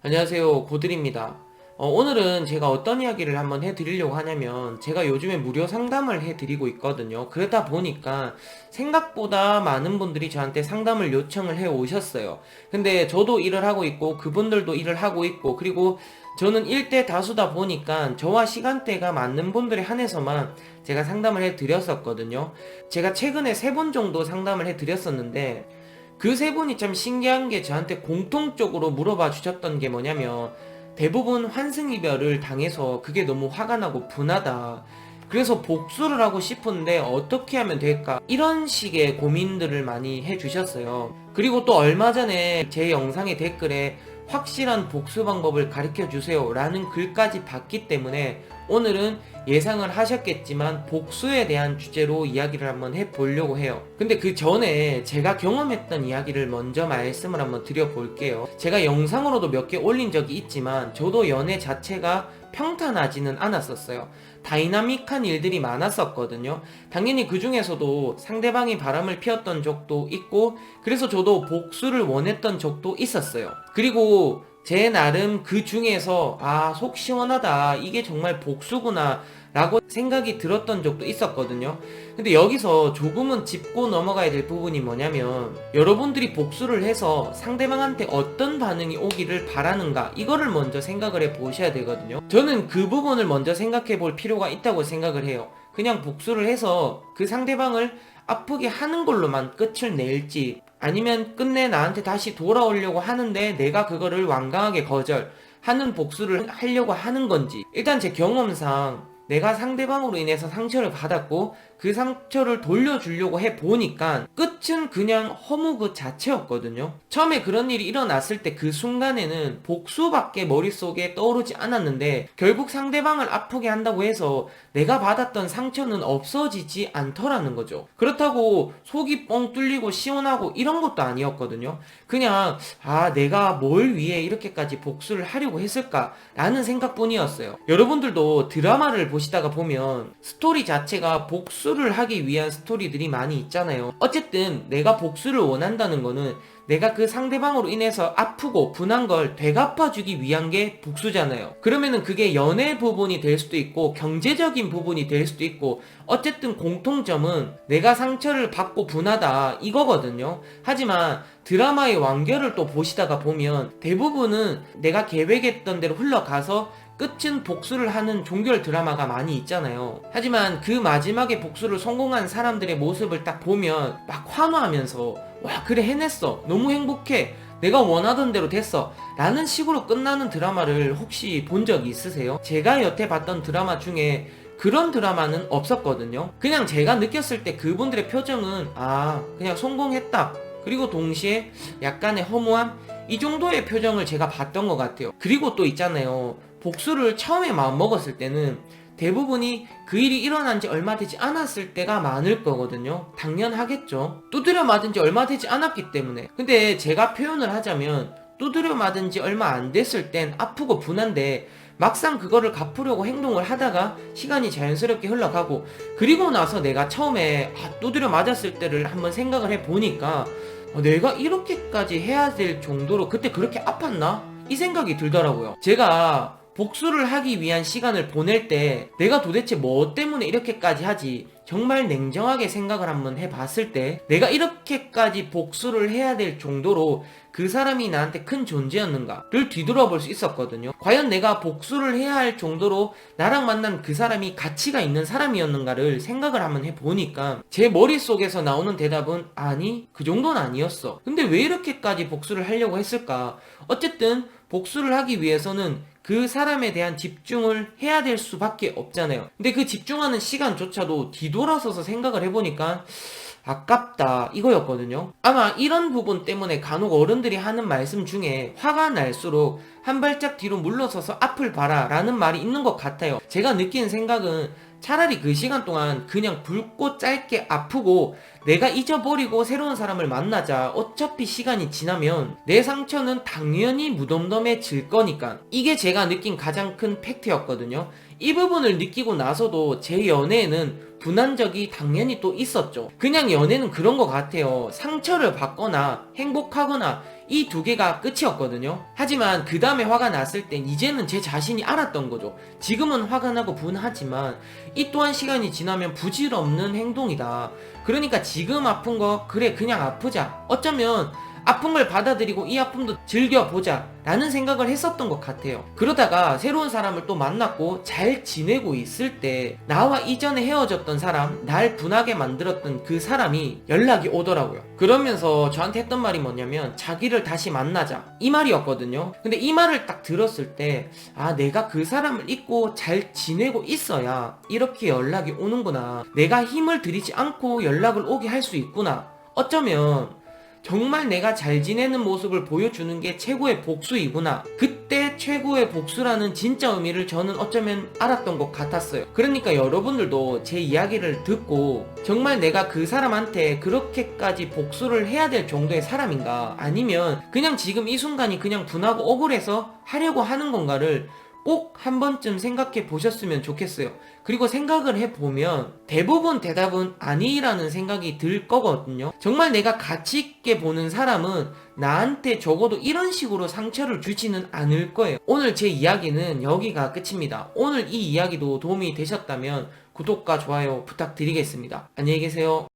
안녕하세요, 고들입니다. 오늘은 제가 어떤 이야기를 한번 해드리려고 하냐면, 제가 요즘에 무료 상담을 해드리고 있거든요. 그러다 보니까 생각보다 많은 분들이 저한테 상담을 요청을 해 오셨어요. 근데 저도 일을 하고 있고, 그분들도 일을 하고 있고, 그리고 저는 일대 다수다 보니까 저와 시간대가 맞는 분들에 한해서만 제가 상담을 해드렸었거든요. 제가 최근에 3번 정도 상담을 해드렸었는데, 그 세 분이 참 신기한 게 저한테 공통적으로 물어봐 주셨던 게 뭐냐면, 대부분 환승이별을 당해서 그게 너무 화가 나고 분하다. 그래서 복수를 하고 싶은데 어떻게 하면 될까? 이런 식의 고민들을 많이 해주셨어요. 그리고 또 얼마 전에 제 영상의 댓글에 확실한 복수 방법을 가르쳐 주세요 라는 글까지 봤기 때문에 오늘은 예상을 하셨겠지만 복수에 대한 주제로 이야기를 한번 해보려고 해요. 근데 그 전에 제가 경험했던 이야기를 먼저 말씀을 한번 드려볼게요. 제가 영상으로도 몇 개 올린 적이 있지만 저도 연애 자체가 평탄하지는 않았었어요. 다이나믹한 일들이 많았었거든요. 당연히 그 중에서도 상대방이 바람을 피웠던 적도 있고, 그래서 저도 복수를 원했던 적도 있었어요. 그리고 제 나름 그 중에서 속 시원하다, 이게 정말 복수구나 라고 생각이 들었던 적도 있었거든요. 근데 여기서 조금은 짚고 넘어가야 될 부분이 뭐냐면, 여러분들이 복수를 해서 상대방한테 어떤 반응이 오기를 바라는가, 이거를 먼저 생각을 해 보셔야 되거든요. 저는 그 부분을 먼저 생각해 볼 필요가 있다고 생각을 해요. 그냥 복수를 해서 그 상대방을 아프게 하는 걸로만 끝을 낼지, 아니면 끝내 나한테 다시 돌아오려고 하는데 내가 그거를 완강하게 거절하는 복수를 하려고 하는 건지. 일단 제 경험상 내가 상대방으로 인해서 상처를 받았고 그 상처를 돌려주려고 해보니까 끝은 그냥 허무 그 자체였거든요. 처음에 그런 일이 일어났을 때 그 순간에는 복수밖에 머릿속에 떠오르지 않았는데, 결국 상대방을 아프게 한다고 해서 내가 받았던 상처는 없어지지 않더라는 거죠. 그렇다고 속이 뻥 뚫리고 시원하고 이런 것도 아니었거든요. 그냥 내가 뭘 위해 이렇게까지 복수를 하려고 했을까라는 생각뿐이었어요. 여러분들도 드라마를 보시다가 보면 스토리 자체가 복수를 하기 위한 스토리들이 많이 있잖아요. 어쨌든 내가 복수를 원한다는 거는 내가 그 상대방으로 인해서 아프고 분한 걸 되갚아주기 위한 게 복수잖아요. 그러면은 그게 연애 부분이 될 수도 있고 경제적인 부분이 될 수도 있고, 어쨌든 공통점은 내가 상처를 받고 분하다 이거거든요. 하지만 드라마의 완결을 또 보시다가 보면 대부분은 내가 계획했던 대로 흘러가서 끝은 복수를 하는 종결 드라마가 많이 있잖아요. 하지만 그 마지막에 복수를 성공한 사람들의 모습을 딱 보면 막 환호하면서 와, 그래, 해냈어, 너무 행복해, 내가 원하던 대로 됐어 라는 식으로 끝나는 드라마를 혹시 본 적이 있으세요? 제가 여태 봤던 드라마 중에 그런 드라마는 없었거든요. 그냥 제가 느꼈을 때 그분들의 표정은 그냥 성공했다, 그리고 동시에 약간의 허무함, 이 정도의 표정을 제가 봤던 것 같아요. 그리고 또 있잖아요, 복수를 처음에 마음먹었을 때는 대부분이 그 일이 일어난 지 얼마 되지 않았을 때가 많을 거거든요. 당연하겠죠. 두드려 맞은 지 얼마 되지 않았기 때문에. 근데 제가 표현을 하자면 두드려 맞은 지 얼마 안 됐을 땐 아프고 분한데, 막상 그거를 갚으려고 행동을 하다가 시간이 자연스럽게 흘러가고, 그리고 나서 내가 처음에 두드려 맞았을 때를 한번 생각을 해보니까 내가 이렇게까지 해야 될 정도로 그때 그렇게 아팠나? 이 생각이 들더라고요. 제가 복수를 하기 위한 시간을 보낼 때 내가 도대체 뭐 때문에 이렇게까지 하지, 정말 냉정하게 생각을 한번 해봤을 때 내가 이렇게까지 복수를 해야 될 정도로 그 사람이 나한테 큰 존재였는가를 뒤돌아볼 수 있었거든요. 과연 내가 복수를 해야 할 정도로 나랑 만난 그 사람이 가치가 있는 사람이었는가를 생각을 한번 해보니까 제 머릿속에서 나오는 대답은 아니, 그 정도는 아니었어. 근데 왜 이렇게까지 복수를 하려고 했을까? 어쨌든 복수를 하기 위해서는 그 사람에 대한 집중을 해야 될 수밖에 없잖아요. 근데 그 집중하는 시간조차도 뒤돌아서서 생각을 해보니까 아깝다 이거였거든요. 아마 이런 부분 때문에 간혹 어른들이 하는 말씀 중에 화가 날수록 한 발짝 뒤로 물러서서 앞을 봐라 라는 말이 있는 것 같아요. 제가 느끼는 생각은 차라리 그 시간 동안 그냥 붉고 짧게 아프고 내가 잊어버리고 새로운 사람을 만나자. 어차피 시간이 지나면 내 상처는 당연히 무덤덤해질 거니까. 이게 제가 느낀 가장 큰 팩트였거든요. 이 부분을 느끼고 나서도 제 연애에는 분한 적이 당연히 또 있었죠. 그냥 연애는 그런 것 같아요. 상처를 받거나 행복하거나 이 두 개가 끝이었거든요. 하지만 그 다음에 화가 났을 땐 이제는 제 자신이 알았던 거죠. 지금은 화가 나고 분하지만 이 또한 시간이 지나면 부질없는 행동이다. 그러니까 지금 아픈 거 그래 그냥 아프자. 어쩌면 아픈 걸 받아들이고 이 아픔도 즐겨보자 라는 생각을 했었던 것 같아요. 그러다가 새로운 사람을 또 만났고 잘 지내고 있을 때 나와 이전에 헤어졌던 사람, 날 분하게 만들었던 그 사람이 연락이 오더라고요. 그러면서 저한테 했던 말이 뭐냐면 자기를 다시 만나자 이 말이었거든요. 근데 이 말을 딱 들었을 때 아, 내가 그 사람을 잊고 잘 지내고 있어야 이렇게 연락이 오는구나. 내가 힘을 들이지 않고 연락을 오게 할 수 있구나. 어쩌면 정말 내가 잘 지내는 모습을 보여주는 게 최고의 복수이구나. 그때 최고의 복수라는 진짜 의미를 저는 어쩌면 알았던 것 같았어요. 그러니까 여러분들도 제 이야기를 듣고 정말 내가 그 사람한테 그렇게까지 복수를 해야 될 정도의 사람인가, 아니면 그냥 지금 이 순간이 그냥 분하고 억울해서 하려고 하는 건가를 꼭 한 번쯤 생각해 보셨으면 좋겠어요. 그리고 생각을 해보면 대부분 대답은 아니라는 생각이 들 거거든요. 정말 내가 가치 있게 보는 사람은 나한테 적어도 이런 식으로 상처를 주지는 않을 거예요. 오늘 제 이야기는 여기가 끝입니다. 오늘 이 이야기도 도움이 되셨다면 구독과 좋아요 부탁드리겠습니다. 안녕히 계세요.